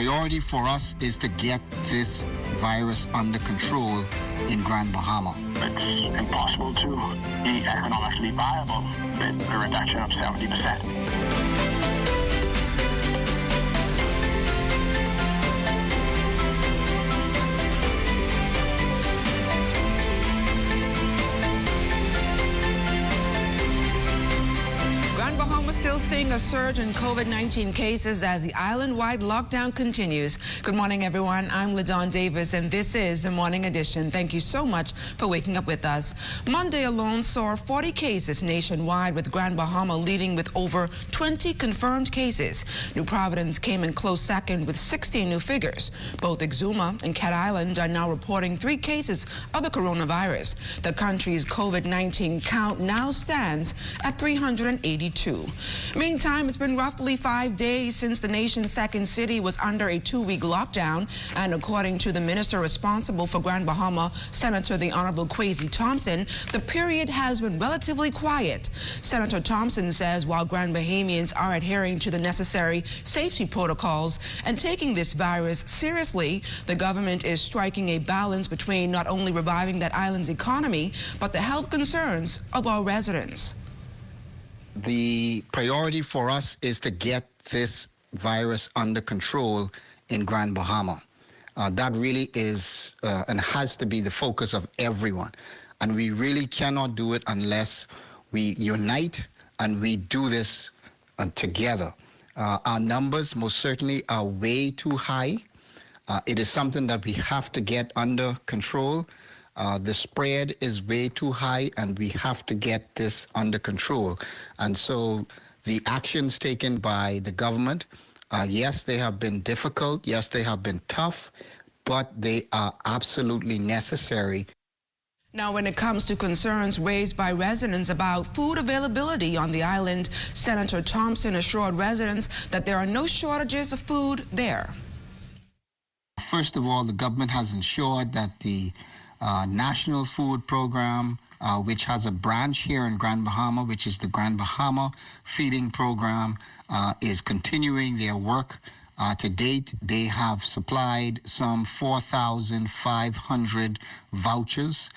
priority for us is to get this virus under control in Grand Bahama. It's impossible to be economically viable with a reduction of 70%. Still seeing a surge in COVID-19 cases as the island-wide lockdown continues. Good morning, everyone. I'm LaDawn Davis, and this is the Morning Edition. Thank you so much for waking up with us. Monday alone saw 40 cases nationwide, with Grand Bahama leading with over 20 confirmed cases. New Providence came in close second with 16 new figures. Both Exuma and Cat Island are now reporting 3 cases of the coronavirus. The country's COVID-19 count now stands at 382. Meantime, it's been roughly 5 days since the nation's second city was under a 2-week lockdown, and according to the minister responsible for Grand Bahama, Senator the Honorable Kwesi Thompson, the period has been relatively quiet. Senator Thompson says while Grand Bahamians are adhering to the necessary safety protocols and taking this virus seriously, the government is striking a balance between not only reviving that island's economy, but the health concerns of our residents. The priority for us is to get this virus under control in Grand Bahama. That really is and has to be the focus of everyone. And we really cannot do it unless we unite and we do this together. Our numbers most certainly are way too high. It is something that we have to get under control. The spread is way too high, and we have to get this under control. And so the actions taken by the government, yes, they have been difficult. Yes, they have been tough, but they are absolutely necessary. Now, when it comes to concerns raised by residents about food availability on the island, Senator Thompson assured residents that there are no shortages of food there. First of all, the government has ensured that the National Food Program, which has a branch here in Grand Bahama, which is the Grand Bahama Feeding Program, is continuing their work. To date, they have supplied some 4,500 vouchers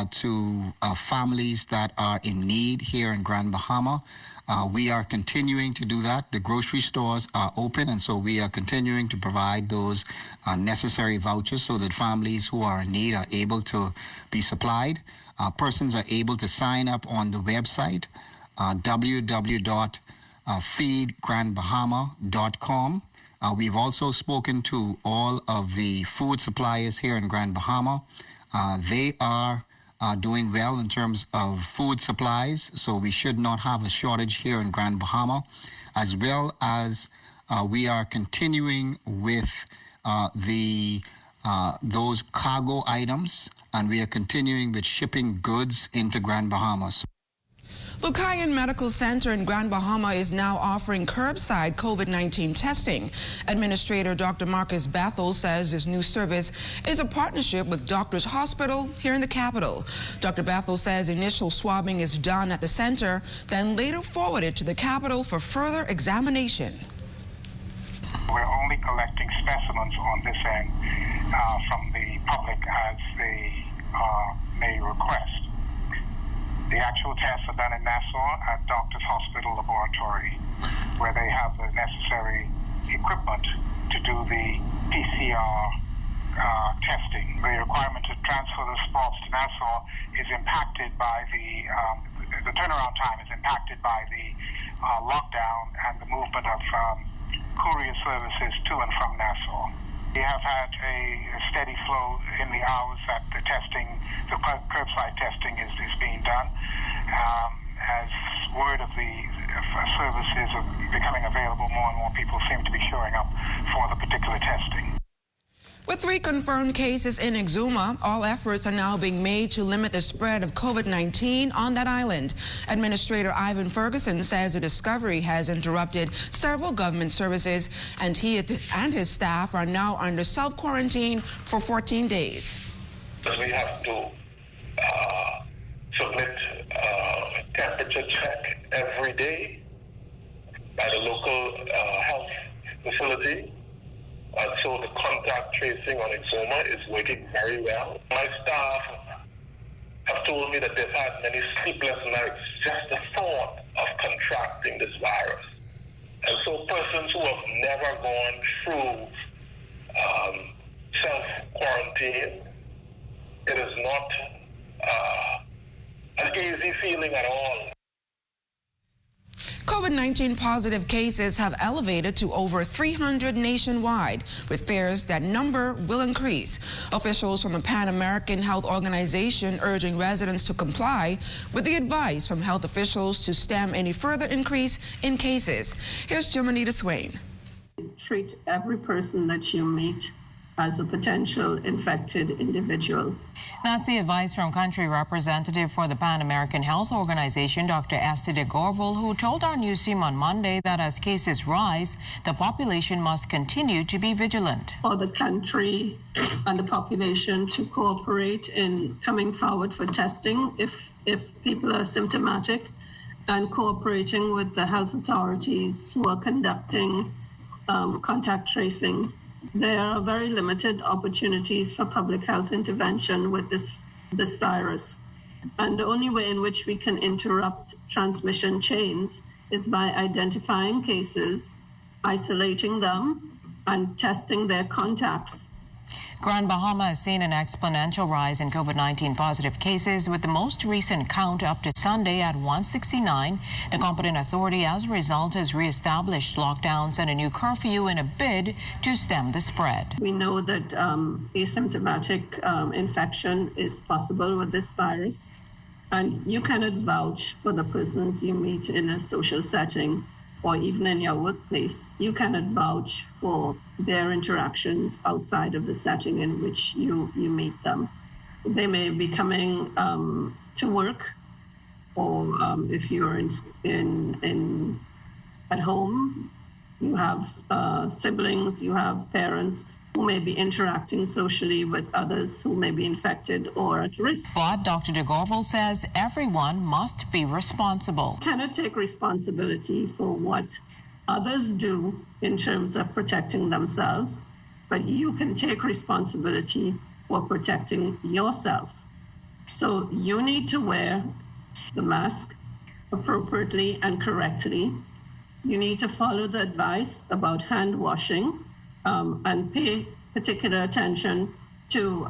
to families that are in need here in Grand Bahama. We are continuing to do that. The grocery stores are open, and so we are continuing to provide those necessary vouchers so that families who are in need are able to be supplied. Persons are able to sign up on the website, www.feedgrandbahama.com. We've also spoken to all of the food suppliers here in Grand Bahama. They are doing well in terms of food supplies, so we should not have a shortage here in Grand Bahama, as well as we are continuing with those cargo items, and we are continuing with shipping goods into Grand Bahama. Lucayan Medical Center in Grand Bahama is now offering curbside COVID-19 testing. Administrator Dr. Marcus Bethel says this new service is a partnership with Doctors Hospital here in the capital. Dr. Bethel says initial swabbing is done at the center, then later forwarded to the capital for further examination. We're only collecting specimens on this end from the public as they may request. The actual tests are done in Nassau at Doctors Hospital Laboratory, where they have the necessary equipment to do the PCR testing. The requirement to transfer the spots to Nassau is impacted by the turnaround time is impacted by the lockdown and the movement of courier services to and from Nassau. We have had a steady flow in the hours that the curbside testing is being done. As word of the services are becoming available, more and more people seem to be showing up for the particular testing. With 3 confirmed cases in Exuma, all efforts are now being made to limit the spread of COVID-19 on that island. Administrator Ivan Ferguson says the discovery has interrupted several government services, and he and his staff are now under self-quarantine for 14 days. We have to submit a temperature check every day by the local health facility. And so the contact tracing on Exoma is working very well. My staff have told me that they've had many sleepless nights just the thought of contracting this virus. And so persons who have never gone through self-quarantine, it is not an easy feeling at all. COVID-19 positive cases have elevated to over 300 nationwide, with fears that number will increase. Officials from the Pan American Health Organization urging residents to comply with the advice from health officials to stem any further increase in cases. Here's Jumanita Swain. Treat every person that you meet as a potential infected individual. That's the advice from country representative for the Pan American Health Organization, Dr. Esther de Gorval, who told our news team on Monday that as cases rise, the population must continue to be vigilant. For the country and the population to cooperate in coming forward for testing if people are symptomatic, and cooperating with the health authorities who are conducting contact tracing. There are very limited opportunities for public health intervention with this virus. And the only way in which we can interrupt transmission chains is by identifying cases, isolating them, and testing their contacts. Grand Bahama has seen an exponential rise in COVID-19 positive cases, with the most recent count up to Sunday at 169. The competent authority, as a result, has reestablished lockdowns and a new curfew in a bid to stem the spread. We know that asymptomatic infection is possible with this virus, and you cannot vouch for the persons you meet in a social setting or even in your workplace. You cannot vouch for their interactions outside of the setting in which you meet them. They may be coming to work, or if you're at home, you have siblings, you have parents who may be interacting socially with others who may be infected or at risk. But Dr. de Gorval says everyone must be responsible. You cannot take responsibility for what others do in terms of protecting themselves, but you can take responsibility for protecting yourself. So you need to wear the mask appropriately and correctly. You need to follow the advice about hand washing, and pay particular attention to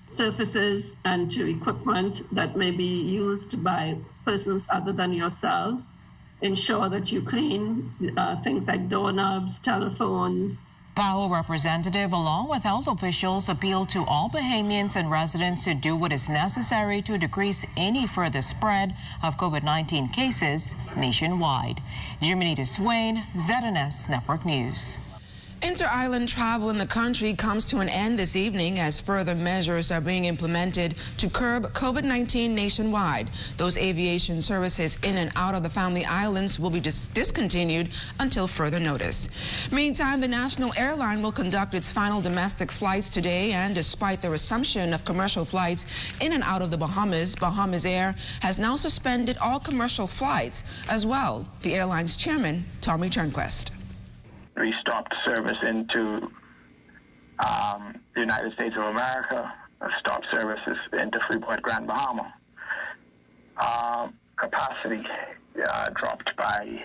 surfaces and to equipment that may be used by persons other than yourselves. Ensure that you clean things like doorknobs, telephones. PAHO representative, along with health officials, appealed to all Bahamians and residents to do what is necessary to decrease any further spread of COVID-19 cases nationwide. Jumanita Swain, ZNS Network News. Inter-island travel in the country comes to an end this evening as further measures are being implemented to curb COVID-19 nationwide. Those aviation services in and out of the Family Islands will be discontinued until further notice. Meantime, the national airline will conduct its final domestic flights today, and despite the resumption of commercial flights in and out of the Bahamas, Bahamas Air has now suspended all commercial flights as well. The airline's chairman, Tommy Turnquest. We stopped service into the United States of America, stopped services into Freeport, Grand Bahama. Capacity dropped by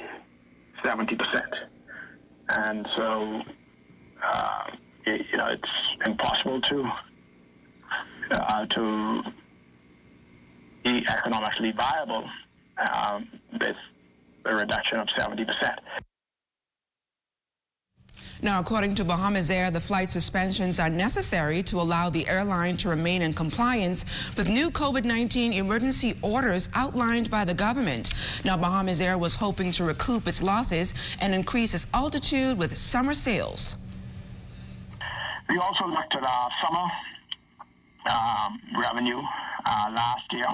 70%. And so, it's impossible to be economically viable with a reduction of 70%. Now, according to Bahamas Air, the flight suspensions are necessary to allow the airline to remain in compliance with new COVID-19 emergency orders outlined by the government. Now, Bahamas Air was hoping to recoup its losses and increase its altitude with summer sales. We also looked at our summer revenue last year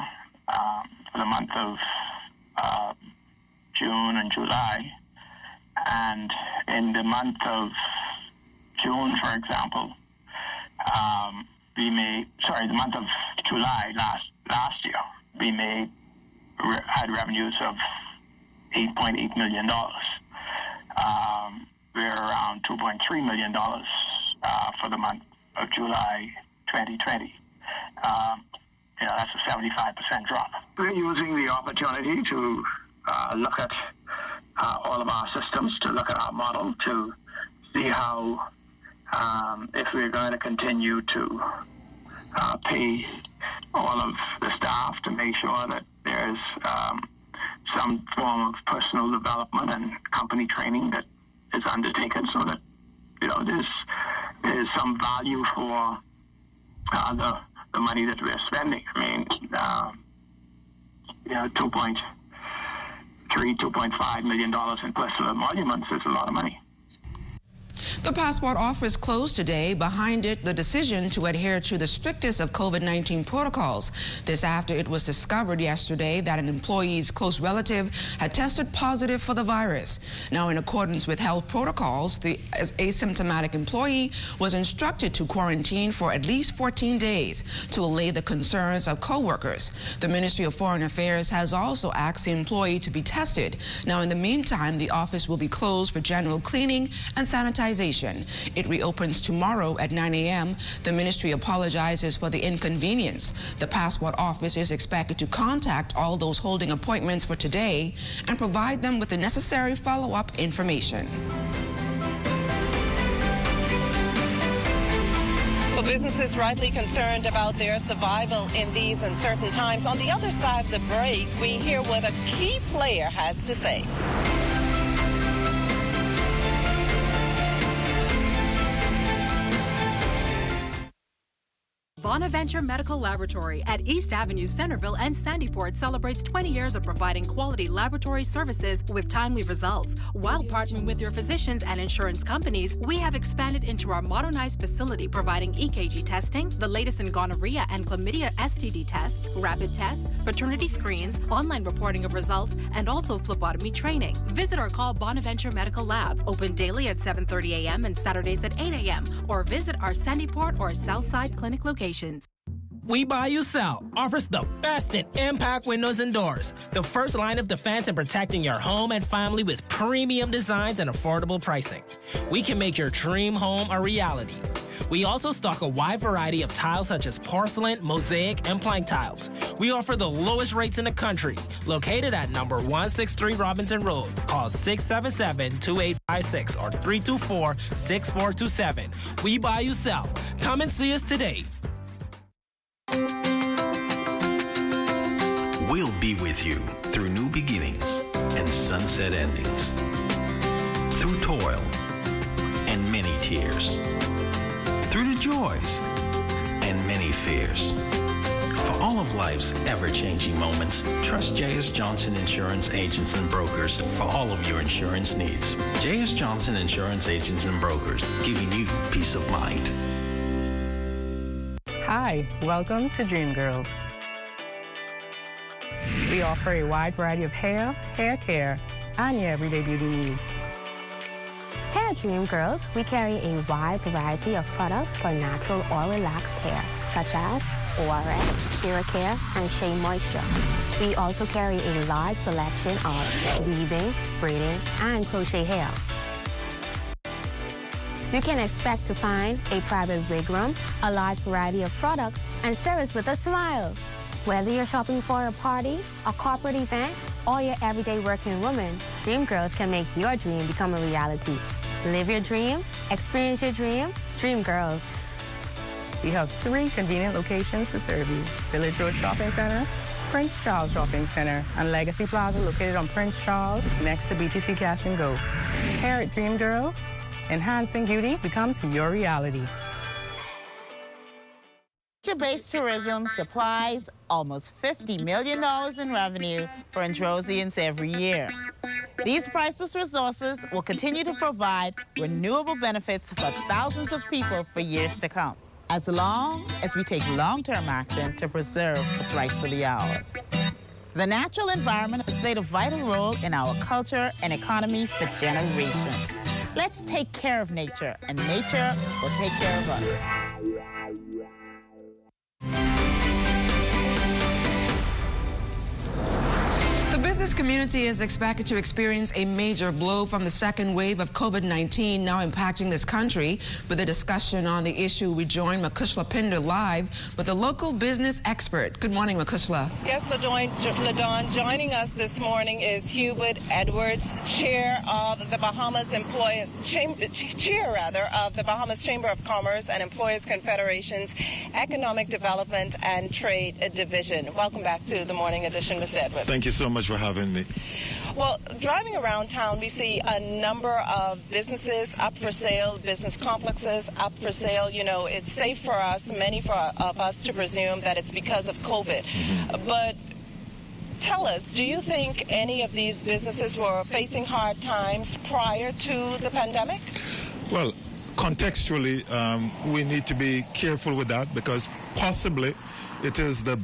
for the month of June and July. And in the month of June, for example, the month of July last year, we had revenues of $8.8 million. we're around $2.3 million for the month of July 2020. That's a 75% drop. We're using the opportunity to look at all of our systems, to look at our model, to see how, if we're going to continue to pay all of the staff, to make sure that there's some form of personal development and company training that is undertaken, so that there's some value for the money that we're spending. I mean, $2.5 million in personal emoluments is a lot of money. The passport office closed today. Behind it, the decision to adhere to the strictest of COVID-19 protocols. This after it was discovered yesterday that an employee's close relative had tested positive for the virus. Now, in accordance with health protocols, the asymptomatic employee was instructed to quarantine for at least 14 days to allay the concerns of co-workers. The Ministry of Foreign Affairs has also asked the employee to be tested. Now, in the meantime, the office will be closed for general cleaning and sanitization. It reopens tomorrow at 9 a.m. The ministry apologizes for the inconvenience. The passport office is expected to contact all those holding appointments for today and provide them with the necessary follow-up information. Well, businesses rightly concerned about their survival in these uncertain times. On the other side of the break, we hear what a key player has to say. Bonaventure Medical Laboratory at East Avenue, Centerville and Sandyport celebrates 20 years of providing quality laboratory services with timely results. While partnering with your physicians and insurance companies, we have expanded into our modernized facility providing EKG testing, the latest in gonorrhea and chlamydia STD tests, rapid tests, paternity screens, online reporting of results, and also phlebotomy training. Visit or call Bonaventure Medical Lab, open daily at 7:30 a.m. and Saturdays at 8 a.m. or visit our Sandyport or Southside Clinic locations. We Buy You Sell offers the best in impact windows and doors. The first line of defense in protecting your home and family with premium designs and affordable pricing. We can make your dream home a reality. We also stock a wide variety of tiles such as porcelain, mosaic, and plank tiles. We offer the lowest rates in the country. Located at number 163 Robinson Road. Call 677-2856 or 324-6427. We Buy You Sell. Come and see us today. We'll be with you through new beginnings and sunset endings, through toil and many tears, through the joys and many fears. For all of life's ever-changing moments, trust J.S. Johnson Insurance Agents and Brokers for all of your insurance needs. J.S. Johnson Insurance Agents and Brokers, giving you peace of mind. Hi, welcome to Dream Girls. We offer a wide variety of hair care, and your everyday beauty needs. Here at Dream Girls, we carry a wide variety of products for natural or relaxed hair, such as ORS, Care, and Shea Moisture. We also carry a large selection of weaving, braiding, and crochet hair. You can expect to find a private wig room, a large variety of products, and service with a smile. Whether you're shopping for a party, a corporate event, or your everyday working woman, Dream Girls can make your dream become a reality. Live your dream, experience your dream, Dream Girls. We have 3 convenient locations to serve you. Village Road Shopping Center, Prince Charles Shopping Center, and Legacy Plaza located on Prince Charles next to BTC Cash and Go. Here at Dream Girls, enhancing beauty becomes your reality. Nature-based tourism supplies almost $50 million in revenue for Androsians every year. These priceless resources will continue to provide renewable benefits for thousands of people for years to come, as long as we take long-term action to preserve what's rightfully ours. The natural environment has played a vital role in our culture and economy for generations. Let's take care of nature, and nature will take care of us. The business community is expected to experience a major blow from the second wave of COVID-19 now impacting this country. With a discussion on the issue, we join Makushla Pinder live with a local business expert. Good morning, Makushla. Yes, LaDawn, joining us this morning is Hubert Edwards, chair of the Bahamas Employers of the Bahamas Chamber of Commerce and Employers Confederation's Economic Development and Trade Division. Welcome back to the Morning Edition, Mr. Edwards. Thank you so much for having me. Well, driving around town, we see a number of businesses up for sale, business complexes up for sale. You know, it's safe for us, of us, to presume that it's because of COVID. But tell us, do you think any of these businesses were facing hard times prior to the pandemic? Well, contextually, we need to be careful with that because possibly it is the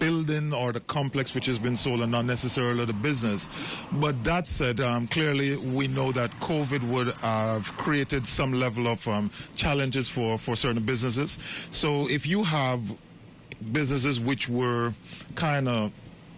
building or the complex which has been sold and not necessarily the business. But that said, clearly we know that COVID would have created some level of challenges for certain businesses. So if you have businesses which were kind of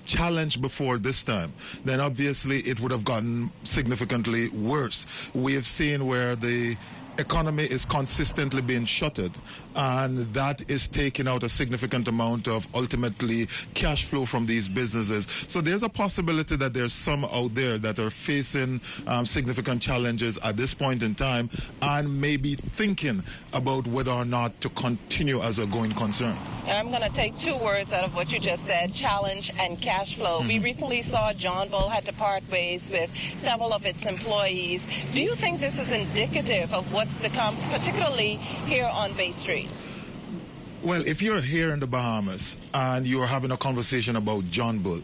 challenged before this time, then obviously it would have gotten significantly worse. We have seen where the economy is consistently being shuttered, and that is taking out a significant amount of ultimately cash flow from these businesses. So there's a possibility that there's some out there that are facing significant challenges at this point in time and maybe thinking about whether or not to continue as a going concern. I'm going to take two words out of what you just said, challenge and cash flow. We recently saw John Bull had to part ways with several of its employees. Do you think this is indicative of what's to come, particularly here on Bay Street? Well, if you're here in the Bahamas and you're having a conversation about John Bull,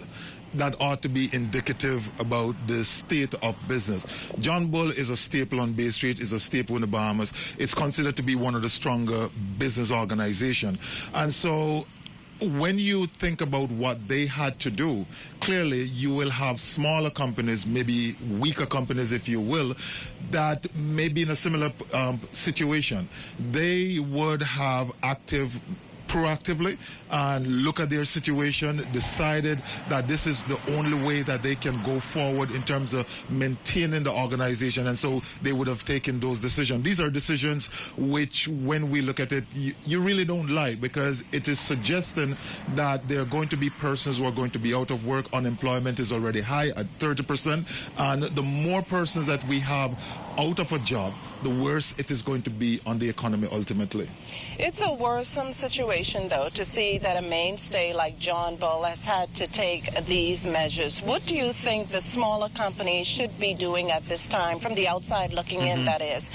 that ought to be indicative about the state of business. John Bull is a staple on Bay Street, is a staple in the Bahamas. It's considered to be one of the stronger business organizations. And so when you think about what they had to do, clearly you will have smaller companies, maybe weaker companies, if you will, that may be in a similar situation. They would have active proactively and look at their situation, decided that this is the only way that they can go forward in terms of maintaining the organization, and so they would have taken those decisions. These are decisions which, when we look at it, you really don't like, because it is suggesting that there are going to be persons who are going to be out of work. Unemployment is already high at 30%, and the more persons that we have out of a job, the worse it is going to be on the economy ultimately. It's a worrisome situation, though, to see that a mainstay like John Bull has had to take these measures. What do you think the smaller companies should be doing at this time, from the outside looking in, that is,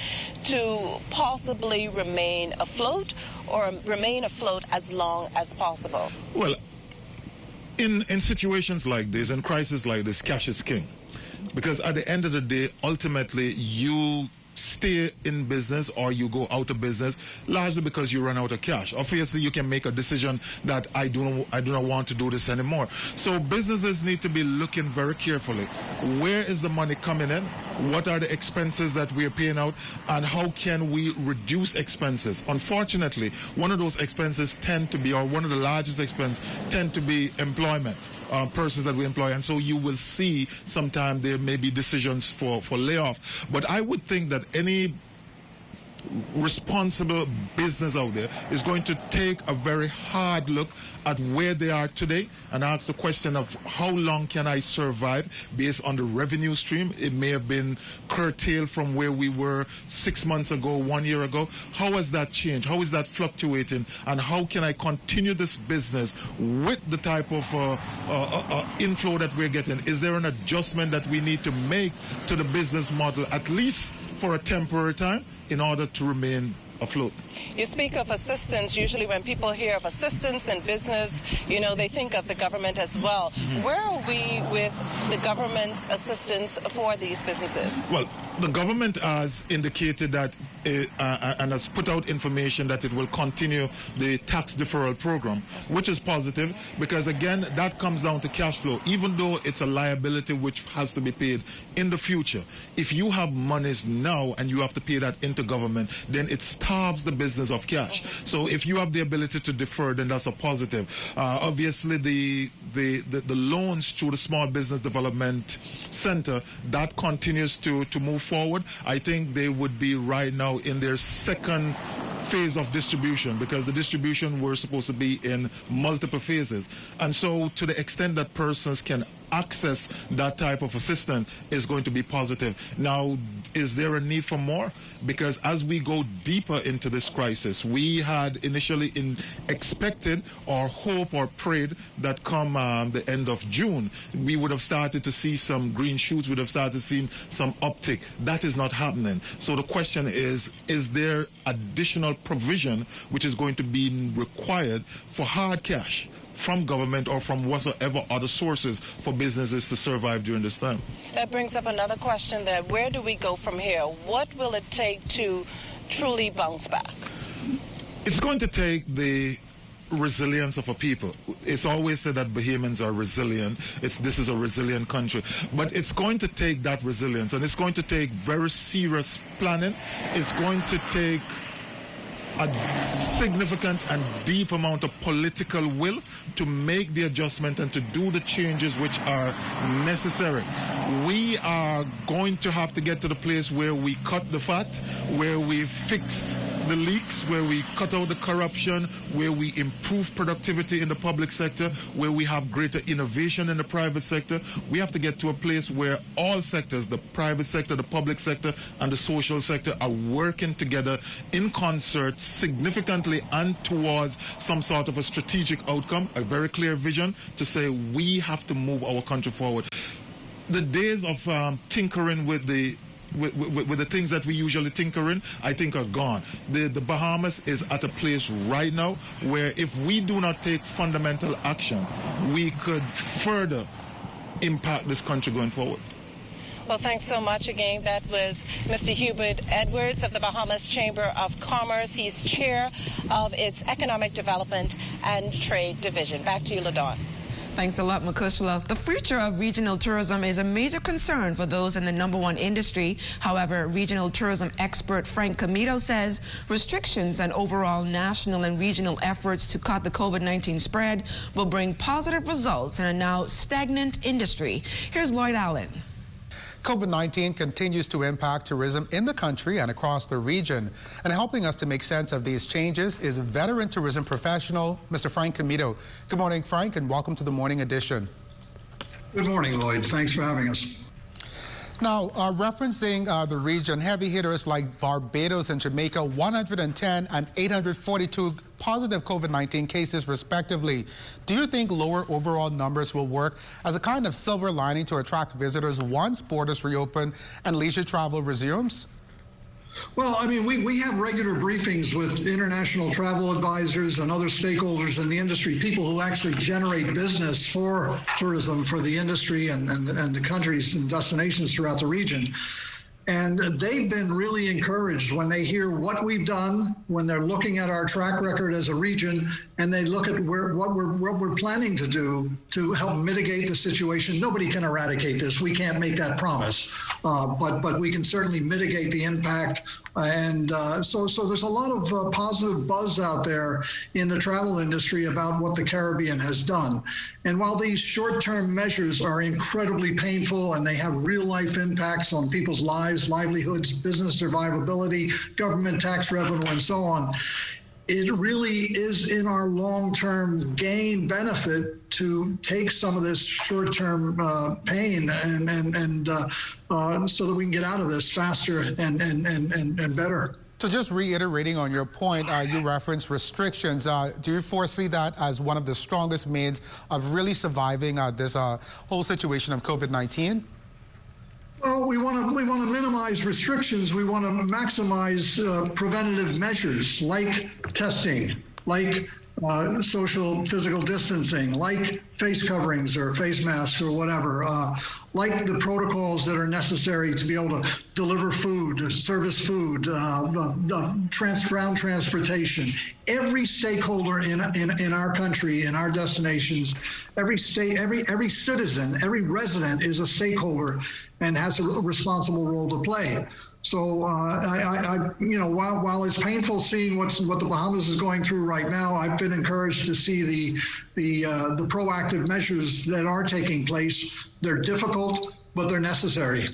to possibly remain afloat, or remain afloat as long as possible? Well, in situations like this, in crises like this, cash is king. Because at the end of the day, ultimately, you stay in business or you go out of business largely because you run out of cash. Obviously, you can make a decision that I do not want to do this anymore. So businesses need to be looking very carefully. Where is the money coming in? What are the expenses that we are paying out? And how can we reduce expenses? Unfortunately, one of those expenses tend to be, or one of the largest expenses tend to be employment, persons that we employ. And so you will see sometimes there may be decisions for layoff. But I would think that any responsible business out there is going to take a very hard look at where they are today and ask the question of how long can I survive based on the revenue stream. It may have been curtailed from where we were 6 months ago, 1 year ago. How has that changed? How is that fluctuating? And how can I continue this business with the type of inflow that we're getting? Is there an adjustment that we need to make to the business model, at least for a temporary time, in order to remain afloat? You speak of assistance. Usually when people hear of assistance in business, you know, they think of the government as well. Where are we with the government's assistance for these businesses? Well, the government has indicated that and has put out information that it will continue the tax deferral program, which is positive because, again, that comes down to cash flow. Even though it's a liability which has to be paid in the future, if you have monies now and you have to pay that into government, then it's starves the business of cash. So if you have the ability to defer, then that's a positive. Obviously, the loans through the Small Business Development Center, that continues to move forward. I think they would be right now in their second phase of distribution, because the distribution were supposed to be in multiple phases. And so to the extent that persons can access that type of assistance is going to be positive. Now, is there a need for more? Because as we go deeper into this crisis, we had initially expected or hoped or prayed that come the end of June, we would have started to see some green shoots, would have started to see some uptick. That is not happening. So the question is there additional provision which is going to be required for hard cash from government or from whatsoever other sources for businesses to survive during this time? That brings up another question there. Where do we go from here? What will it take to truly bounce back? It's going to take the resilience of a people. It's always said that Bahamians are resilient. This is a resilient country. But it's going to take that resilience, and it's going to take very serious planning. It's going to take a significant and deep amount of political will to make the adjustment and to do the changes which are necessary. We are going to have to get to the place where we cut the fat, where we fix the leaks, where we cut out the corruption, where we improve productivity in the public sector, where we have greater innovation in the private sector. We have to get to a place where all sectors, the private sector, the public sector, and the social sector, are working together in concert significantly and towards some sort of a strategic outcome, a very clear vision to say we have to move our country forward. The days of tinkering with the things that we usually tinker in, I think are gone. The Bahamas is at a place right now where if we do not take fundamental action, we could further impact this country going forward. Well, thanks so much again. That was Mr. Hubert Edwards of the Bahamas Chamber of Commerce. He's chair of its Economic Development and Trade Division. Back to you, LaDawn. Thanks a lot, Makushla. The future of regional tourism is a major concern for those in the #1 industry. However, regional tourism expert Frank Comito says restrictions and overall national and regional efforts to cut the COVID-19 spread will bring positive results in a now stagnant industry. Here's Lloyd Allen. COVID-19 continues to impact tourism in the country and across the region. And helping us to make sense of these changes is veteran tourism professional, Mr. Frank Comito. Good morning, Frank, and welcome to the Morning Edition. Good morning, Lloyd. Thanks for having us. Now, referencing the region, heavy hitters like Barbados and Jamaica, 110 and 842 positive COVID-19 cases respectively. Do you think lower overall numbers will work as a kind of silver lining to attract visitors once borders reopen and leisure travel resumes? Well, I mean, we have regular briefings with international travel advisors and other stakeholders in the industry, people who actually generate business for tourism, for the industry and the countries and destinations throughout the region. And they've been really encouraged when they hear what we've done, when they're looking at our track record as a region, and they look at what we're planning to do to help mitigate the situation. Nobody can eradicate this. We can't make that promise, but we can certainly mitigate the impact. And so there's a lot of positive buzz out there in the travel industry about what the Caribbean has done. And while these short-term measures are incredibly painful and they have real-life impacts on people's lives, livelihoods, business survivability, government tax revenue, and so on, it really is in our long-term gain benefit to take some of this short-term pain and so that we can get out of this faster and better. So just reiterating on your point, you referenced restrictions. Do you foresee that as one of the strongest means of really surviving this whole situation of COVID-19? Well, we want to minimize restrictions. We want to maximize preventative measures like testing, like social physical distancing, like face coverings or face masks or whatever, like the protocols that are necessary to be able to deliver food, service food, ground transportation. Every stakeholder in our country, in our destinations, every state, every citizen, every resident is a stakeholder and has a responsible role to play. So, while it's painful seeing what the Bahamas is going through right now, I've been encouraged to see the proactive measures that are taking place. They're difficult, but they're necessary.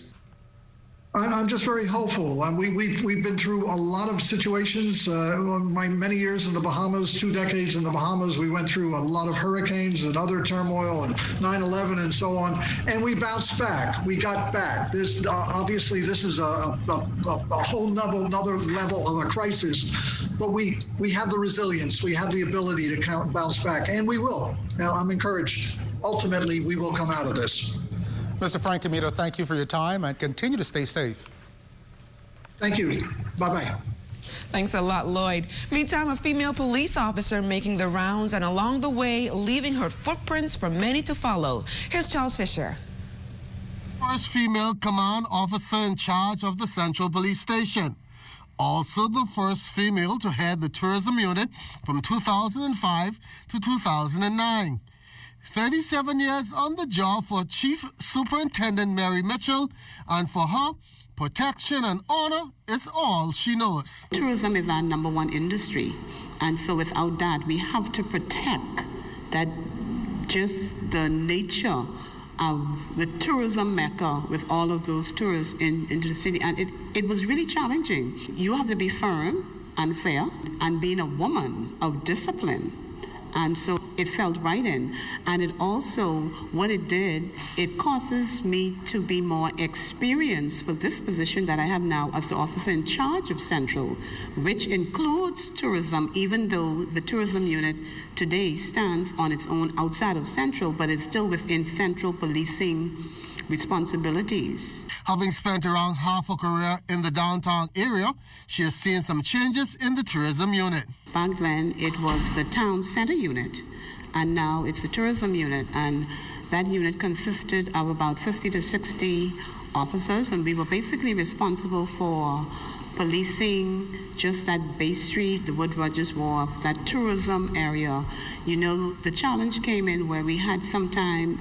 I'm just very hopeful. We've been through a lot of situations. My many years in the Bahamas, 2 decades in the Bahamas, we went through a lot of hurricanes and other turmoil and 9/11 and so on, and we bounced back. We got back. This obviously this is a whole another level of a crisis, but we have the resilience. We have the ability to bounce back, and we will. Now, I'm encouraged. Ultimately, we will come out of this. Mr. Frank Comito, thank you for your time and continue to stay safe. Thank you. Bye-bye. Thanks a lot, Lloyd. Meantime, a female police officer making the rounds and along the way leaving her footprints for many to follow. Here's Charles Fisher. First female command officer in charge of the Central Police Station. Also the first female to head the tourism unit from 2005 to 2009. 37 years on the job for Chief Superintendent Mary Mitchell, and for her, protection and honor is all she knows. Tourism is our #1 industry, and so without that, we have to protect that, just the nature of the tourism mecca with all of those tourists into the city, and it was really challenging. You have to be firm and fair, and being a woman of discipline. And so it felt right in. And it also, what it did, it causes me to be more experienced with this position that I have now as the officer in charge of Central, which includes tourism, even though the tourism unit today stands on its own outside of Central, but it's still within Central policing responsibilities. Having spent around half a career in the downtown area, she has seen some changes in the tourism unit. Back then, it was the town center unit, and now it's the tourism unit, and that unit consisted of about 50 to 60 officers, and we were basically responsible for policing just that Bay Street, the Wood Rogers Wharf, that tourism area. You know, the challenge came in where we had sometime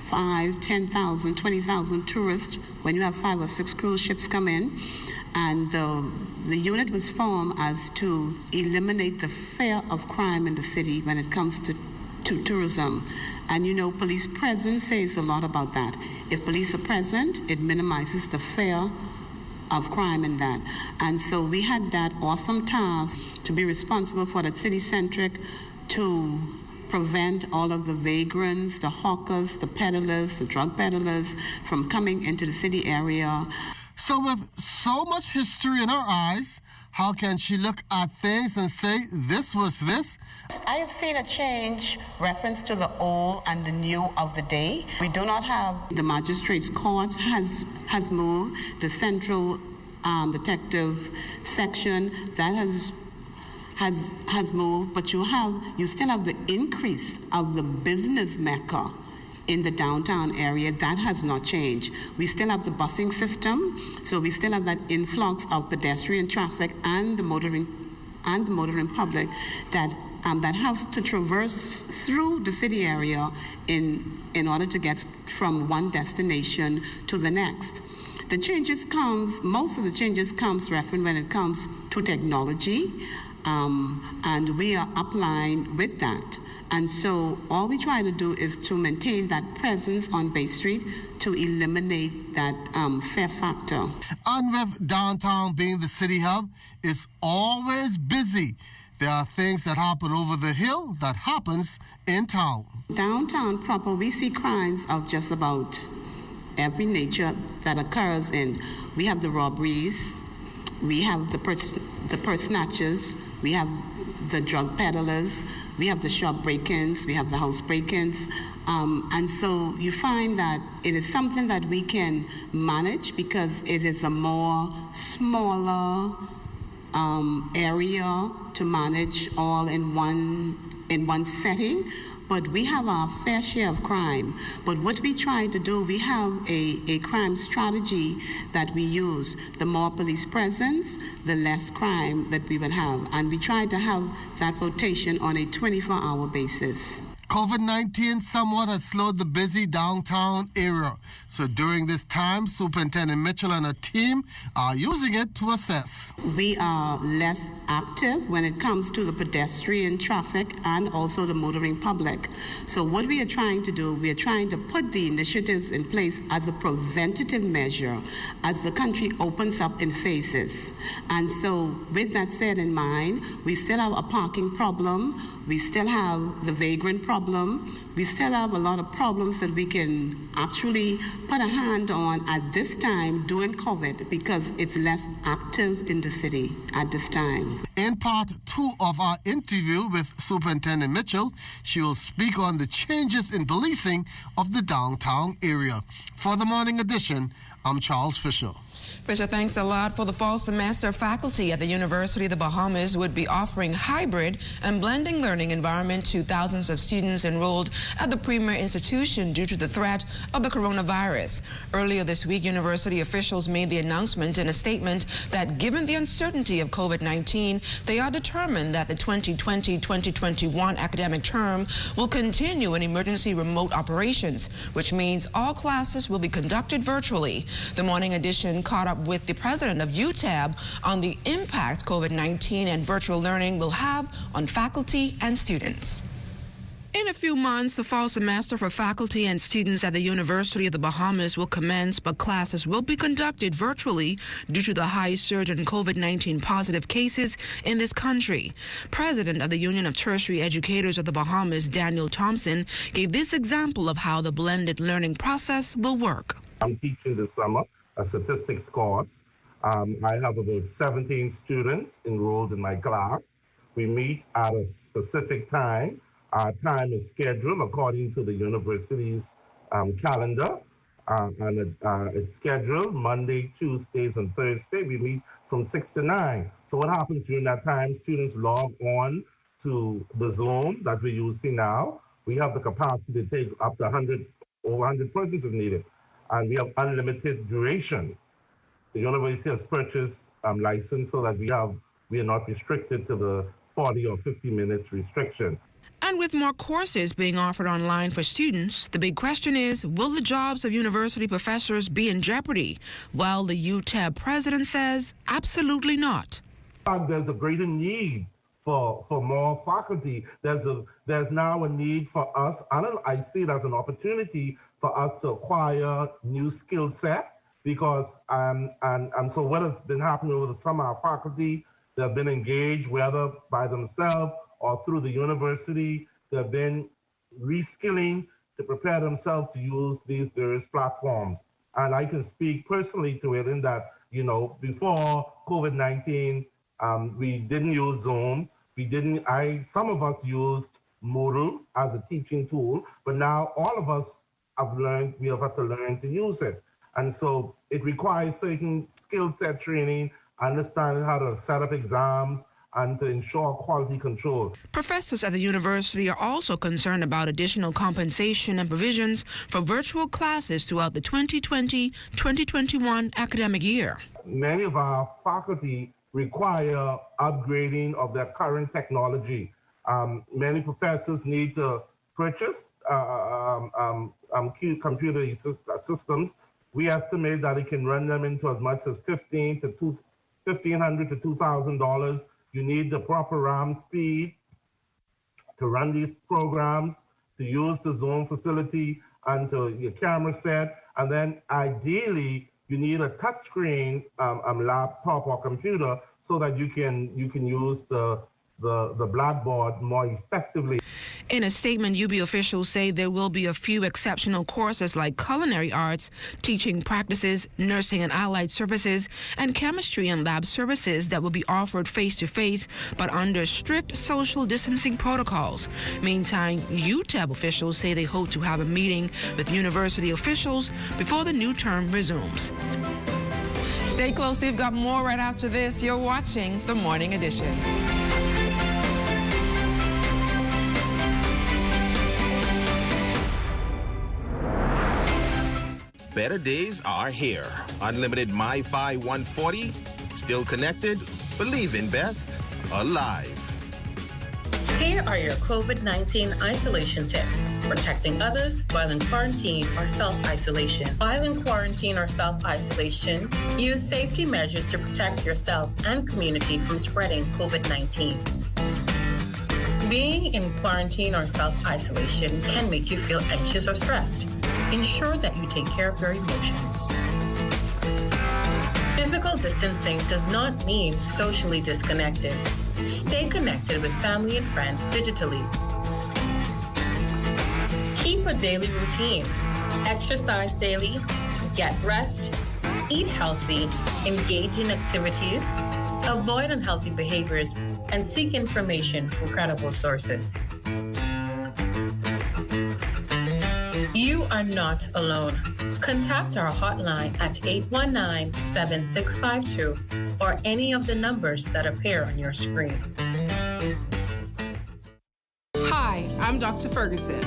5, 10,000, 20,000 tourists when you have 5 or 6 cruise ships come in. And the unit was formed as to eliminate the fear of crime in the city when it comes to tourism. And you know, police presence says a lot about that. If police are present, it minimizes the fear of crime in that. And so we had that awesome task to be responsible for the city-centric, to prevent all of the vagrants, the hawkers, the peddlers, the drug peddlers from coming into the city area. So with so much history in her eyes, how can she look at things and say this was this? I have seen a change, reference to the old and the new of the day. We do not have the magistrates' courts has moved, the central detective section that has moved, but you still have the increase of the business mecca in the downtown area. That has not changed. We still have the busing system, so we still have that influx of pedestrian traffic and the motoring public that have to traverse through the city area in order to get from one destination to the next. The changes most of the changes comes reference when it comes to technology. And we are upline with that. And so all we try to do is to maintain that presence on Bay Street to eliminate that fear factor. And with downtown being the city hub, it's always busy. There are things that happen over the hill that happens in town. Downtown proper, we see crimes of just about every nature that occurs in. We have the robberies, we have the purse snatchers, we have the drug peddlers, we have the shop break-ins, we have the house break-ins. And so you find that it is something that we can manage because it is a more smaller area to manage all in one setting. But we have our fair share of crime. But what we try to do, we have a crime strategy that we use. The more police presence, the less crime that we will have. And we try to have that rotation on a 24-hour basis. COVID-19 somewhat has slowed the busy downtown area. So during this time, Superintendent Mitchell and her team are using it to assess. We are less active when it comes to the pedestrian traffic and also the motoring public. So what we are trying to do, we are trying to put the initiatives in place as a preventative measure as the country opens up in phases. And so with that said in mind, we still have a parking problem, we still have the vagrant problem, we still have a lot of problems that we can actually put a hand on at this time during COVID because it's less active in the city at this time. In part 2 of our interview with Superintendent Mitchell, she will speak on the changes in policing of the downtown area. For the Morning Edition, I'm Charles Fisher. Fisher, thanks a lot. For the fall semester, faculty at the University of the Bahamas would be offering hybrid and blending learning environment to thousands of students enrolled at the premier institution due to the threat of the coronavirus. Earlier this week, university officials made the announcement in a statement that given the uncertainty of COVID-19, they are determined that the 2020-2021 academic term will continue in emergency remote operations, which means all classes will be conducted virtually. The Morning Edition caught up with the president of UTAB on the impact COVID-19 and virtual learning will have on faculty and students. In a few months, the fall semester for faculty and students at the University of the Bahamas will commence, but classes will be conducted virtually due to the high surge in COVID-19 positive cases in this country. President of the Union of Tertiary Educators of the Bahamas, Daniel Thompson, gave this example of how the blended learning process will work. I'm teaching this summer a statistics course. I have about 17 students enrolled in my class. We meet at a specific time. Our time is scheduled according to the university's calendar, and it's scheduled Monday, Tuesdays, and Thursday. We meet from 6 to 9. So what happens during that time? Students log on to the Zoom that we're using now. We have the capacity to take up to 100 persons if needed, and we have unlimited duration. The university has purchased license so that we are not restricted to the 40 or 50 minutes restriction. And with more courses being offered online for students, the big question is, will the jobs of university professors be in jeopardy? Well, the UTAB president says absolutely not. There's a greater need for more faculty. There's now a need for us, and I see it as an opportunity for us to acquire new skill set, because and so what has been happening over the summer, our faculty, they've been engaged, whether by themselves or through the university. They've been reskilling to prepare themselves to use these various platforms. And I can speak personally to it in that, before COVID-19, we didn't use Zoom. Some of us used Moodle as a teaching tool, but now all of us we have had to learn to use it. And so it requires certain skill set training, understanding how to set up exams, and to ensure quality control. Professors at the university are also concerned about additional compensation and provisions for virtual classes throughout the 2020-2021 academic year. Many of our faculty require upgrading of their current technology. Many professors need to purchase computer systems. We estimate that it can run them into as much as $1,500 to $2,000. You need the proper RAM speed to run these programs, to use the Zoom facility, and to your camera set. And then ideally, you need a touchscreen laptop or computer so that you can use the Blackboard more effectively. In a statement, UB officials say there will be a few exceptional courses like culinary arts, teaching practices, nursing and allied services, and chemistry and lab services that will be offered face-to-face, but under strict social distancing protocols. Meantime, UTAB officials say they hope to have a meeting with university officials before the new term resumes. Stay close, we've got more right after this. You're watching The Morning Edition. Better days are here. Unlimited MiFi 140. Still connected? Believe in best. Alive. Here are your COVID-19 isolation tips. Protecting others while in quarantine or self-isolation. While in quarantine or self-isolation, use safety measures to protect yourself and community from spreading COVID-19. Being in quarantine or self-isolation can make you feel anxious or stressed. Ensure that you take care of your emotions. Physical distancing does not mean socially disconnected. Stay connected with family and friends digitally. Keep a daily routine. Exercise daily, get rest, eat healthy, engage in activities, avoid unhealthy behaviors, and seek information from credible sources. You are not alone. Contact our hotline at 819-7652 or any of the numbers that appear on your screen. Hi, I'm Dr. Ferguson.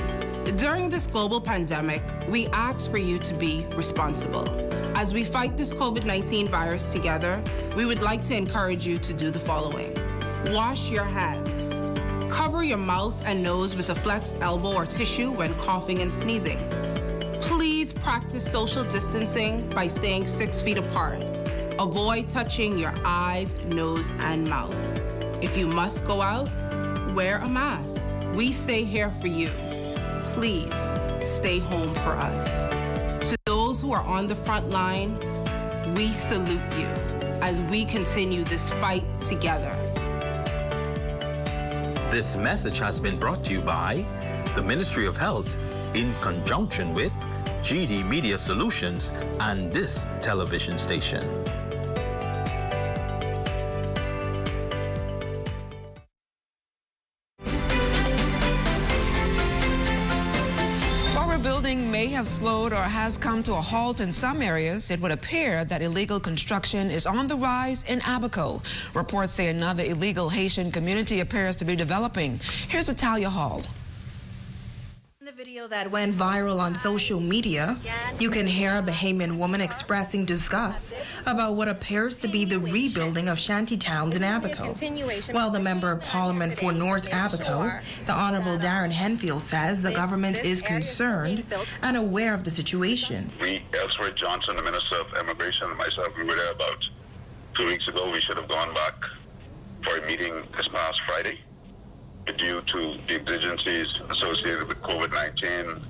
During this global pandemic, we ask for you to be responsible. As we fight this COVID-19 virus together, we would like to encourage you to do the following. Wash your hands. Cover your mouth and nose with a flexed elbow or tissue when coughing and sneezing. Please practice social distancing by staying 6 feet apart. Avoid touching your eyes, nose, and mouth. If you must go out, wear a mask. We stay here for you. Please stay home for us. To those who are on the front line, we salute you as we continue this fight together. This message has been brought to you by the Ministry of Health in conjunction with GD Media Solutions and this television station. May have slowed or has come to a halt in some areas, it would appear that illegal construction is on the rise in Abaco. Reports say another illegal Haitian community appears to be developing. Here's Natalia Hall. In the video that went viral on social media, you can hear a Bahamian woman expressing disgust about what appears to be the rebuilding of shanty towns in Abaco. While the Member of Parliament for North Abaco, the Honorable Darren Henfield, says the government is concerned and aware of the situation. We, Ellsworth Johnson, the Minister of Immigration, and myself, we were there about 2 weeks ago. We should have gone back for a meeting this past Friday. Due to the exigencies associated with COVID-19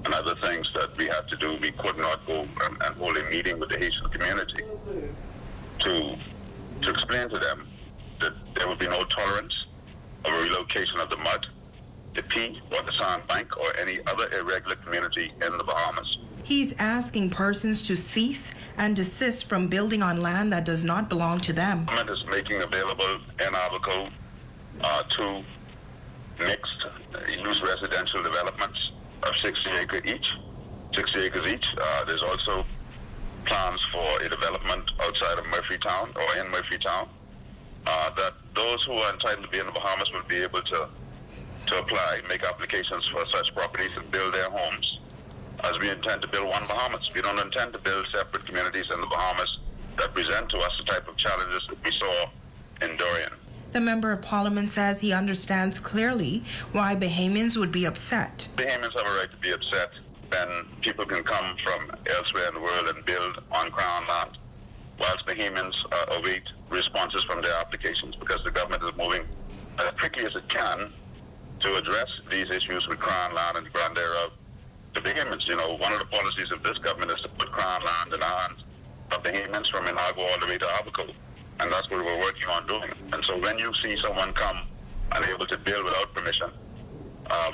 and other things that we had to do, we could not go and hold a meeting with the Haitian community to explain to them that there would be no tolerance of a relocation of the mud, the P, or the Sandbank, or any other irregular community in the Bahamas. He's asking persons to cease and desist from building on land that does not belong to them. The government is making available in Abaco two mixed use residential developments of 60 acres each. There's also plans for a development outside of Murphytown or in Murphytown that those who are entitled to be in the Bahamas will be able to apply, make applications for such properties and build their homes, as we intend to build one Bahamas. We don't intend to build separate communities in the Bahamas that present to us the type of challenges that we saw in Dorian. The Member of Parliament says he understands clearly why Bahamians would be upset. Bahamians have a right to be upset when people can come from elsewhere in the world and build on Crown land, whilst Bahamians await responses from their applications, because the government is moving as quickly as it can to address these issues with Crown land and grant thereof to Bahamians. You know, one of the policies of this government is to put Crown land in the hands of Bahamians from Inagua all the way to Abaco. And that's what we're working on doing. And so when you see someone come and able to build without permission,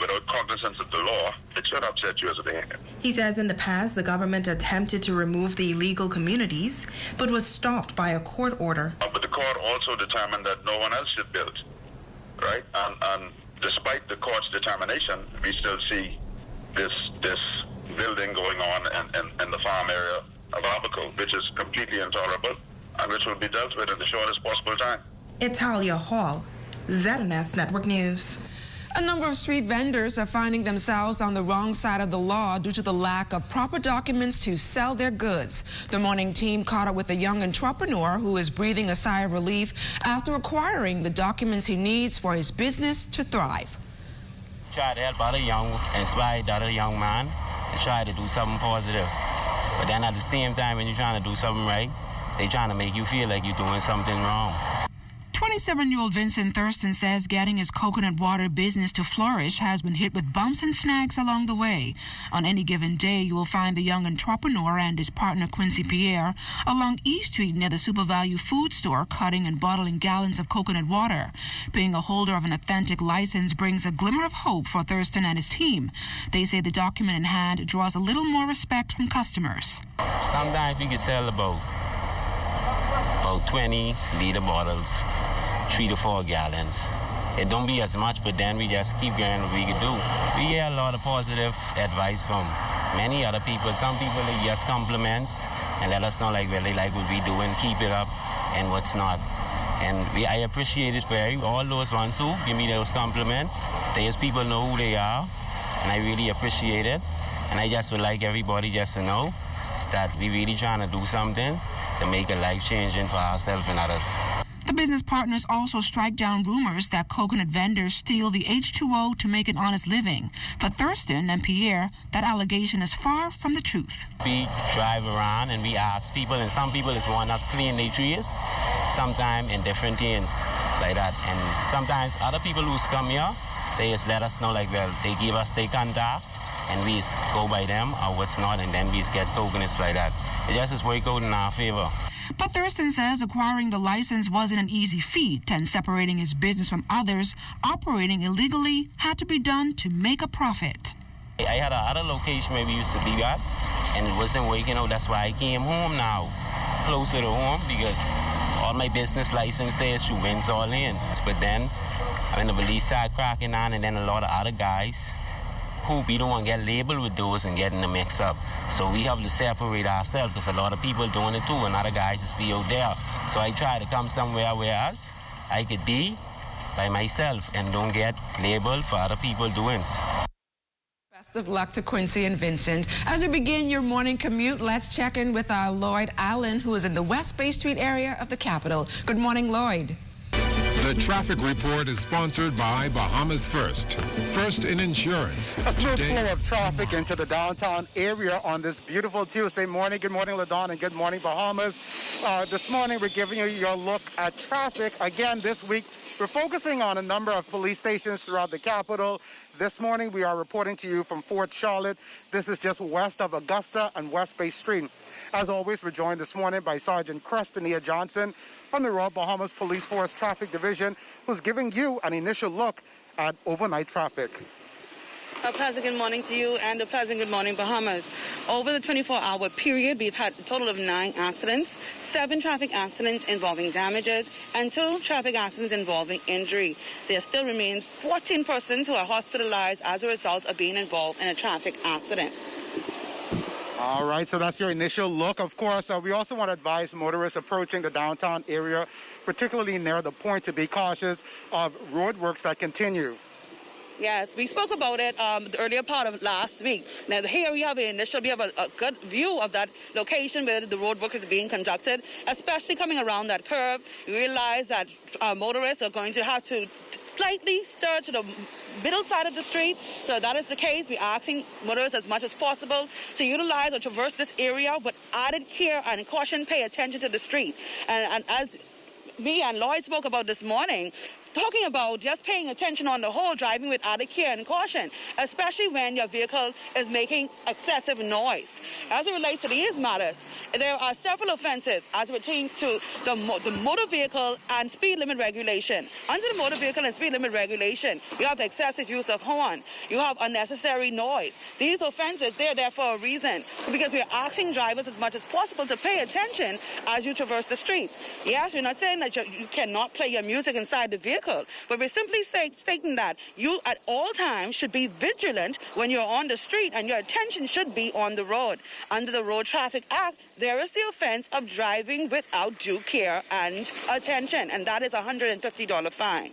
without cognizance of the law, it should upset you as a Bahamian. He says in the past the government attempted to remove the illegal communities, but was stopped by a court order. But the court also determined that no one else should build, right? And despite the court's determination, we still see this building going on in the farm area of Abaco, which is completely intolerable, and which will be dealt with in the shortest possible time. Italia Hall, ZNS Network News. A number of street vendors are finding themselves on the wrong side of the law due to the lack of proper documents to sell their goods. The morning team caught up with a young entrepreneur who is breathing a sigh of relief after acquiring the documents he needs for his business to thrive. Try to help other inspired other young man to try to do something positive. But then at the same time, when you're trying to do something right, they're trying to make you feel like you're doing something wrong. 27-year-old Vincent Thurston says getting his coconut water business to flourish has been hit with bumps and snags along the way. On any given day, you will find the young entrepreneur and his partner Quincy Pierre along E Street near the Super Value food store cutting and bottling gallons of coconut water. Being a holder of an authentic license brings a glimmer of hope for Thurston and his team. They say the document in hand draws a little more respect from customers. Sometimes you can sell about 20-liter bottles, 3 to 4 gallons. It don't be as much, but then we just keep going what we can do. We get a lot of positive advice from many other people. Some people they just compliments and let us know like well, they like what we do and keep it up and what's not. And I appreciate it for all those ones who give me those compliments. Those people know who they are, and I really appreciate it. And I just would like everybody just to know that we really trying to do something to make a life-changing for ourselves and others. The business partners also strike down rumors that coconut vendors steal the H2O to make an honest living. For Thurston and Pierre, that allegation is far from the truth. We drive around and we ask people, and some people just want us clean their trees, sometimes in different things like that. And sometimes other people who come here, they just let us know like, well, they give us their contact and we just go by them or what's not, and then we just get coconuts like that. It just is work out in our favor. But Thurston says acquiring the license wasn't an easy feat, and separating his business from others operating illegally had to be done to make a profit. I had another location where we used to be at, and it wasn't working out. That's why I came home now, closer to home, because all my business license says you wins all in. But then, when the police started cracking on, and then a lot of other guys who we don't want to get labeled with those and get in the mix up. So we have to separate ourselves because a lot of people doing it too and other guys just be out there. So I try to come somewhere where else I could be by myself and don't get labeled for other people doing. Best of luck to Quincy and Vincent. As we begin your morning commute, let's check in with our Lloyd Allen, who is in the West Bay Street area of the capital. Good morning, Lloyd. The traffic report is sponsored by Bahamas First. First in insurance. A smooth flow of traffic into the downtown area on this beautiful Tuesday morning. Good morning, LaDon, and good morning, Bahamas. This morning, we're giving you your look at traffic. Again, this week, we're focusing on a number of police stations throughout the capital. This morning, we are reporting to you from Fort Charlotte. This is just west of Augusta and West Bay Street. As always, we're joined this morning by Sergeant Crestania Johnson from the Royal Bahamas Police Force Traffic Division, who's giving you an initial look at overnight traffic. A pleasant good morning to you and a pleasant good morning, Bahamas. Over the 24-hour period, we've had a total of 9 accidents, 7 traffic accidents involving damages, and 2 traffic accidents involving injury. There still remains 14 persons who are hospitalized as a result of being involved in a traffic accident. All right, so that's your initial look. Of course, we also want to advise motorists approaching the downtown area, particularly near the point, to be cautious of roadworks that continue. Yes, we spoke about it the earlier part of last week. Now here we have a good view of that location where the road work is being conducted, especially coming around that curve. We realize that motorists are going to have to slightly stir to the middle side of the street. So that is the case. We're asking motorists as much as possible to utilize or traverse this area with added care and caution. Pay attention to the street. And as me and Lloyd spoke about this morning, talking about just paying attention on the whole, driving with added care and caution, especially when your vehicle is making excessive noise. As it relates to these matters, there are several offenses as it pertains to the motor vehicle and speed limit regulation. Under the motor vehicle and speed limit regulation, you have excessive use of horn. You have unnecessary noise. These offenses, they're there for a reason, because we're asking drivers as much as possible to pay attention as you traverse the streets. Yes, we're not saying that you cannot play your music inside the vehicle, but we're simply stating that you at all times should be vigilant when you're on the street and your attention should be on the road. Under the Road Traffic Act, there is the offense of driving without due care and attention, and that is a $150 fine.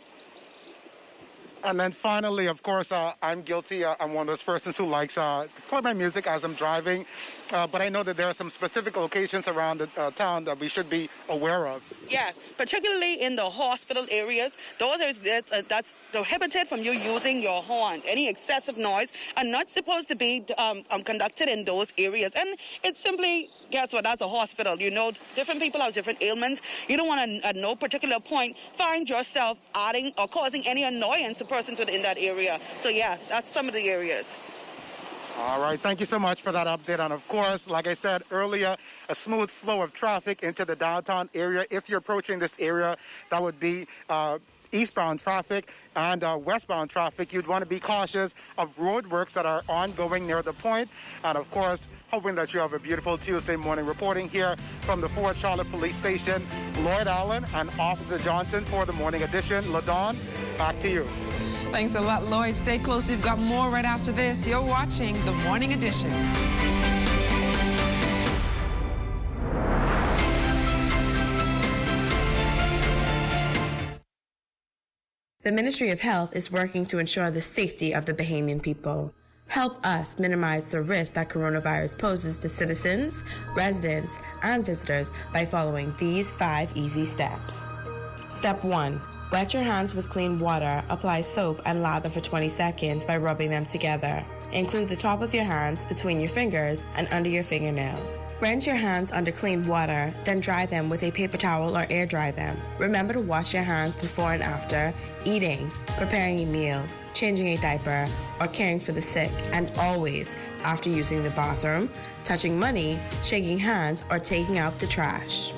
And then finally, of course, I'm guilty. I'm one of those persons who likes to play my music as I'm driving. But I know that there are some specific locations around the town that we should be aware of. Yes, particularly in the hospital areas. That's prohibited from you using your horn. Any excessive noise are not supposed to be conducted in those areas. And it's simply, guess what, that's a hospital. You know, different people have different ailments. You don't want to, at no particular point, find yourself adding or causing any annoyance to persons within that area. So yes, that's some of the areas. All right, thank you so much for that update. And of course, like I said earlier, a smooth flow of traffic into the downtown area. If you're approaching this area, that would be eastbound traffic and westbound traffic. You'd want to be cautious of roadworks that are ongoing near the point. And of course, hoping that you have a beautiful Tuesday morning. Reporting here from the Fort Charlotte Police Station, Lloyd Allen and Officer Johnson for the morning edition. LaDawn, back to you. Thanks a lot, Lloyd. Stay close. We've got more right after this. You're watching the Morning Edition. The Ministry of Health is working to ensure the safety of the Bahamian people. Help us minimize the risk that coronavirus poses to citizens, residents, and visitors by following these 5 easy steps. Step 1. Wet your hands with clean water, apply soap and lather for 20 seconds by rubbing them together. Include the top of your hands between your fingers and under your fingernails. Rinse your hands under clean water, then dry them with a paper towel or air dry them. Remember to wash your hands before and after eating, preparing a meal, changing a diaper, or caring for the sick, and always after using the bathroom, touching money, shaking hands, or taking out the trash.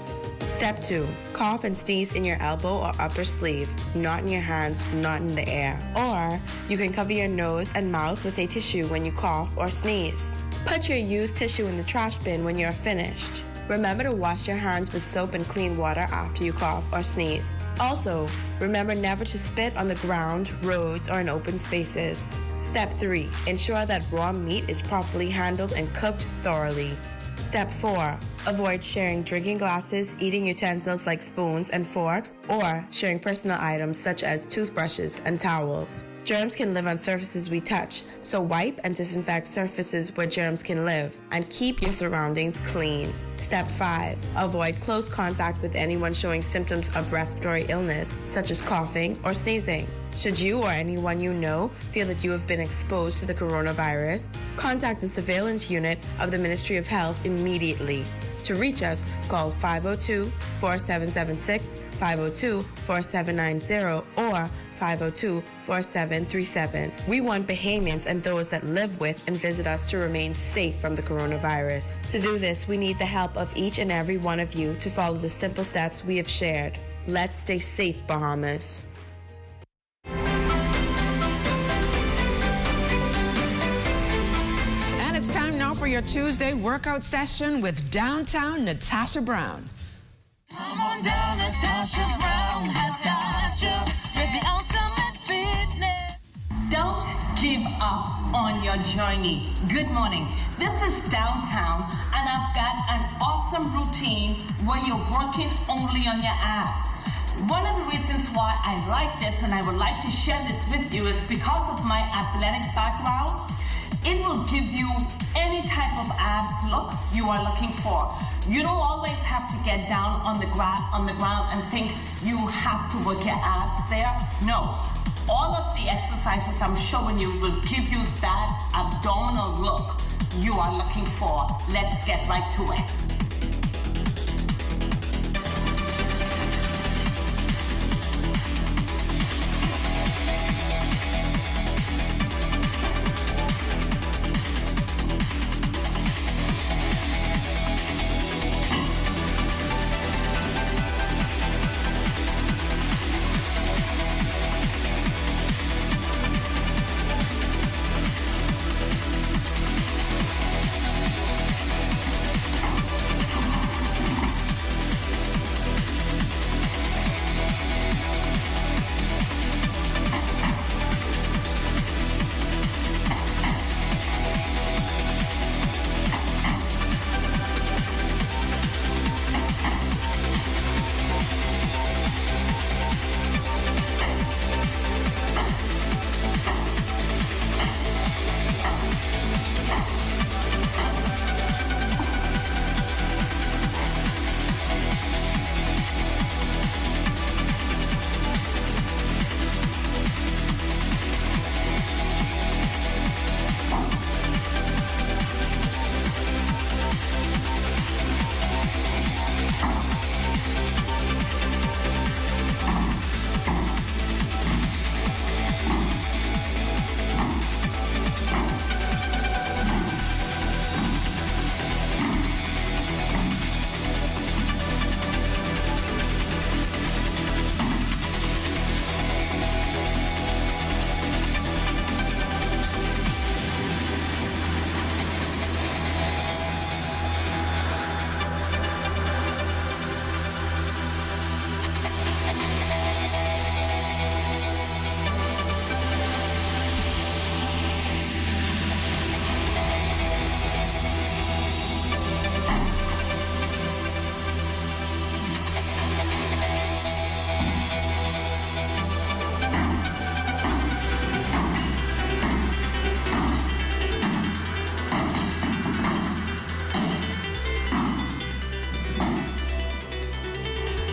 Step 2. Cough and sneeze in your elbow or upper sleeve, not in your hands, not in the air. Or you can cover your nose and mouth with a tissue when you cough or sneeze. Put your used tissue in the trash bin when you're finished. Remember to wash your hands with soap and clean water after you cough or sneeze. Also, remember never to spit on the ground, roads, or in open spaces. Step 3. Ensure that raw meat is properly handled and cooked thoroughly. Step 4. Avoid sharing drinking glasses, eating utensils like spoons and forks, or sharing personal items such as toothbrushes and towels. Germs can live on surfaces we touch, so wipe and disinfect surfaces where germs can live, and keep your surroundings clean. Step 5. Avoid close contact with anyone showing symptoms of respiratory illness, such as coughing or sneezing. Should you or anyone you know feel that you have been exposed to the coronavirus, contact the surveillance unit of the Ministry of Health immediately. To reach us, call 502-4776, 502-4790, or 502-4737. We want Bahamians and those that live with and visit us to remain safe from the coronavirus. To do this, we need the help of each and every one of you to follow the simple steps we have shared. Let's stay safe, Bahamas. And it's time now for your Tuesday workout session with Downtown Natasha Brown. Come on down, Natasha Brown has got you with the ultimate fitness. Don't give up on your journey. Good morning. This is Downtown, and I've got an awesome routine where you're working only on your abs. One of the reasons why I like this and I would like to share this with you is because of my athletic background. It will give you any type of abs look you are looking for. You don't always have to get down on the ground and think you have to work your abs there. No. All of the exercises I'm showing you will give you that abdominal look you are looking for. Let's get right to it.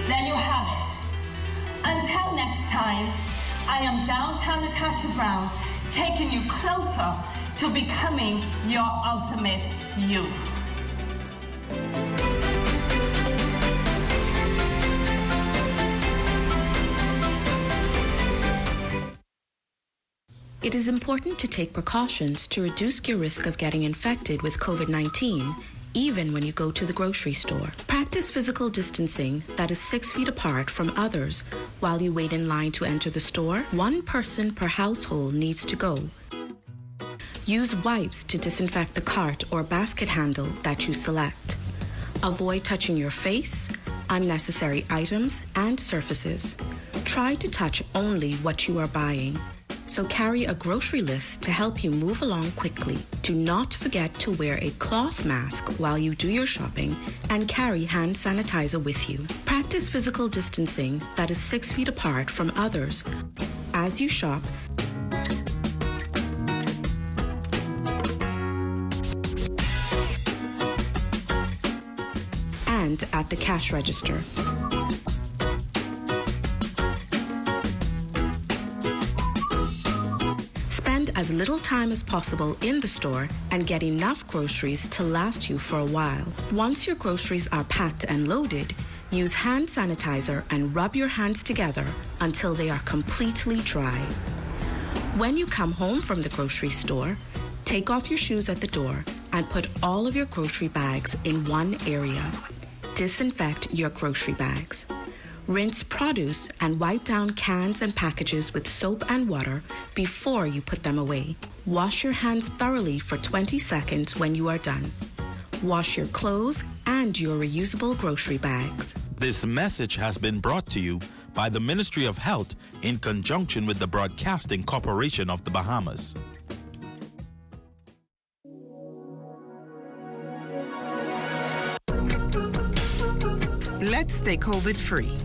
There you have it. Until next time, I am Downtown Natasha Brown, taking you closer to becoming your ultimate you. It is important to take precautions to reduce your risk of getting infected with COVID-19, even when you go to the grocery store. Practice physical distancing that is 6 feet apart from others while you wait in line to enter the store. 1 person per household needs to go. Use wipes to disinfect the cart or basket handle that you select. Avoid touching your face, unnecessary items, and surfaces. Try to touch only what you are buying. So carry a grocery list to help you move along quickly. Do not forget to wear a cloth mask while you do your shopping and carry hand sanitizer with you. Practice physical distancing that is 6 feet apart from others as you shop and at the cash register. As little time as possible in the store and get enough groceries to last you for a while. Once your groceries are packed and loaded, use hand sanitizer and rub your hands together until they are completely dry. When you come home from the grocery store, take off your shoes at the door and put all of your grocery bags in one area. Disinfect your grocery bags. Rinse produce and wipe down cans and packages with soap and water before you put them away. Wash your hands thoroughly for 20 seconds when you are done. Wash your clothes and your reusable grocery bags. This message has been brought to you by the Ministry of Health in conjunction with the Broadcasting Corporation of the Bahamas. Let's stay COVID-free.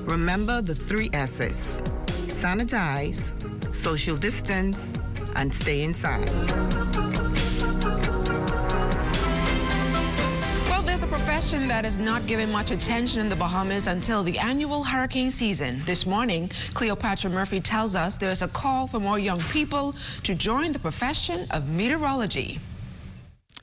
Remember the 3 S's: sanitize, social distance, and stay inside. Well, there's a profession that is not given much attention in the Bahamas until the annual hurricane season. This morning, Cleopatra Murphy tells us there's a call for more young people to join the profession of meteorology.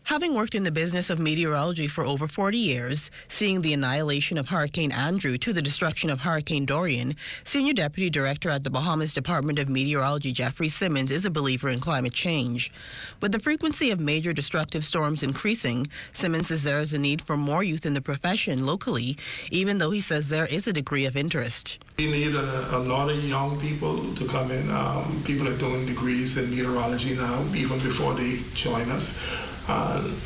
Having worked in the business of meteorology for over 40 years, seeing the annihilation of Hurricane Andrew to the destruction of Hurricane Dorian, Senior Deputy Director at the Bahamas Department of Meteorology Jeffrey Simmons is a believer in climate change. With the frequency of major destructive storms increasing, Simmons says there is a need for more youth in the profession locally, even though he says there is a degree of interest. We need a lot of young people to come in. People are doing degrees in meteorology now, even before they join us.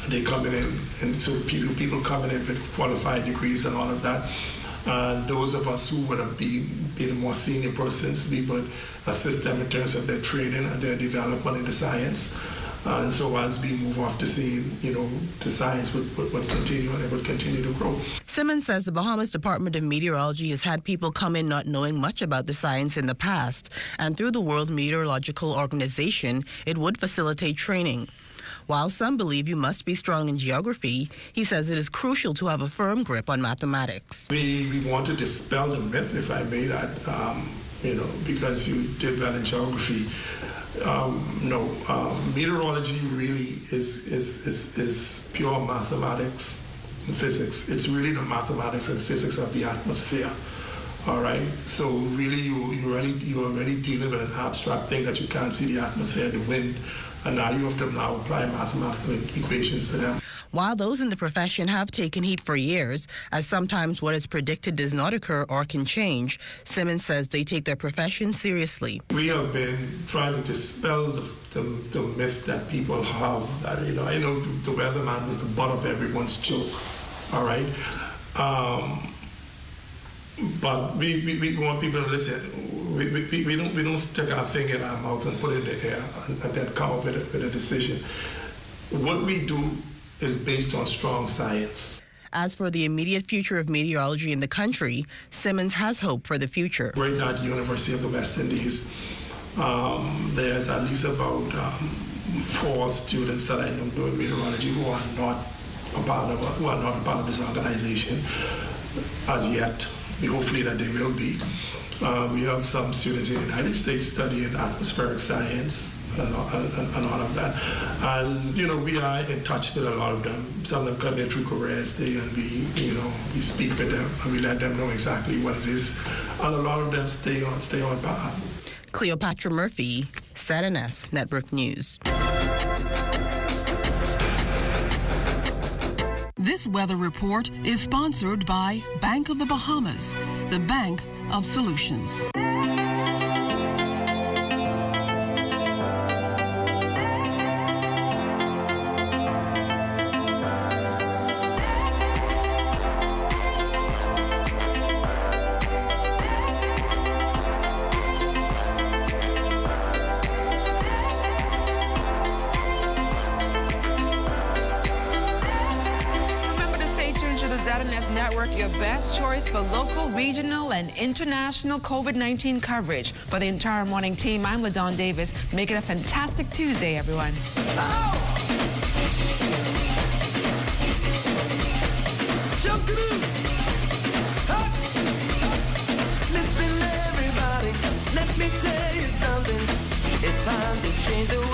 They coming in, and so people coming in with qualified degrees and all of that. Those of us who would be the more senior persons, we would assist them in terms of their training and their development in the science. And so as we move off to see, the science would continue and it would continue to grow. Simmons says the Bahamas Department of Meteorology has had people come in not knowing much about the science in the past, and through the World Meteorological Organization, it would facilitate training. While some believe you must be strong in geography, he says it is crucial to have a firm grip on mathematics. We want to dispel the myth, if I may, that, because you did well in geography. Meteorology really is pure mathematics and physics. It's really the mathematics and physics of the atmosphere. All right, so really you're already dealing with an abstract thing that you can't see, the atmosphere, the wind, and now you have to apply mathematical equations to them. While those in the profession have taken heat for years, as sometimes what is predicted does not occur or can change, Simmons says they take their profession seriously. We have been trying to dispel the myth that people have that, I know the weatherman was the butt of everyone's joke, all right? But we want people to listen. We don't stick our finger in our mouth and put it in the air and then come up with a decision. What we do is based on strong science. As for the immediate future of meteorology in the country, Simmons has hope for the future. Right now at the University of the West Indies, there's at least about 4 students that I know doing meteorology who are not a part of this organization as yet. hopefully that they will be. We have some students in the United States studying atmospheric science and all of that. And, you know, we are in touch with a lot of them. Some of them come in through Careers Day, and we speak with them and we let them know exactly what it is. And a lot of them stay on path. Cleopatra Murphy, ZNS Network News. This weather report is sponsored by Bank of the Bahamas, the bank of solutions. ZNS Network, your best choice for local, regional, and international COVID-19 coverage. For the entire morning team, I'm LaDawn Davis. Make it a fantastic Tuesday, everyone. Jump to the Listen, everybody, let me tell you something. It's time to change the